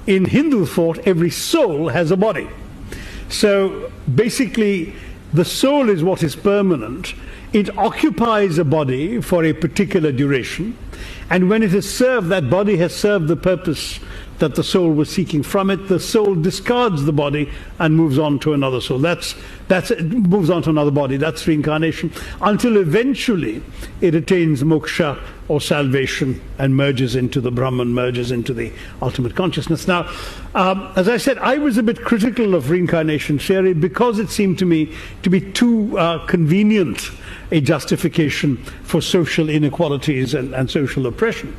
in Hindu thought, every soul has a body. So basically, the soul is what is permanent. It occupies a body for a particular duration, and when it has served, that body has served the purpose that the soul was seeking from it, the soul discards the body and moves on to another soul. Moves on to another body. That's reincarnation, until eventually it attains moksha or salvation and merges into the Brahman, merges into the ultimate consciousness. Now, as I said, I was a bit critical of reincarnation theory because it seemed to me to be too convenient a justification for social inequalities and social oppression.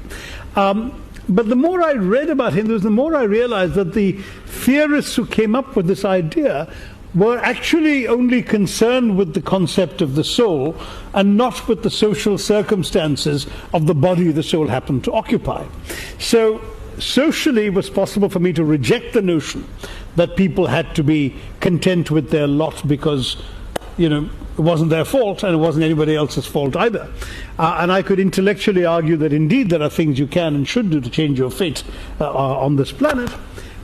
But the more I read about Hinduism, the more I realized that the theorists who came up with this idea were actually only concerned with the concept of the soul and not with the social circumstances of the body the soul happened to occupy. So socially it was possible for me to reject the notion that people had to be content with their lot because, it wasn't their fault, and it wasn't anybody else's fault either. And I could intellectually argue that indeed there are things you can and should do to change your fate on this planet,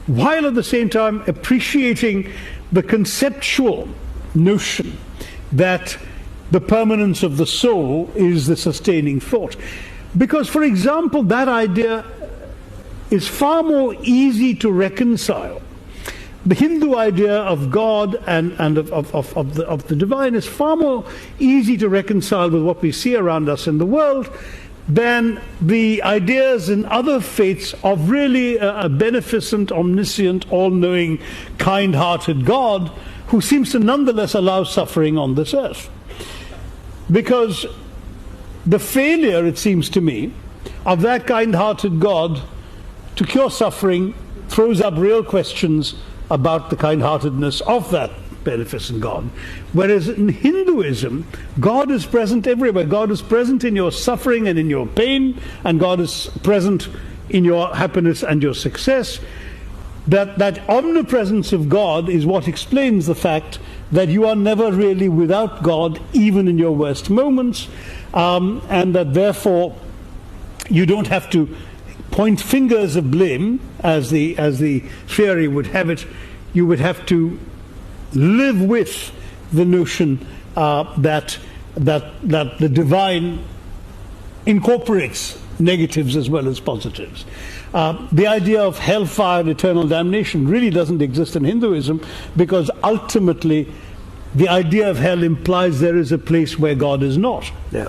while at the same time appreciating the conceptual notion that the permanence of the soul is the sustaining thought. Because, for example, that idea is far more easy to reconcile. The Hindu idea of God and of the divine is far more easy to reconcile with what we see around us in the world than the ideas in other faiths of really a beneficent, omniscient, all-knowing, kind-hearted God who seems to nonetheless allow suffering on this earth. Because the failure, it seems to me, of that kind-hearted God to cure suffering throws up real questions about the kind-heartedness of that beneficent God. Whereas in Hinduism, God is present everywhere. God is present in your suffering and in your pain, and God is present in your happiness and your success. That omnipresence of God is what explains the fact that you are never really without God, even in your worst moments, and that therefore you don't have to point fingers of blame, as the theory would have it. You would have to live with the notion that the divine incorporates negatives as well as positives. The idea of hellfire and eternal damnation really doesn't exist in Hinduism, because ultimately the idea of hell implies there is a place where God is not. Yeah.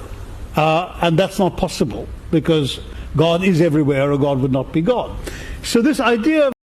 And that's not possible, because God is everywhere or God would not be God. So this idea of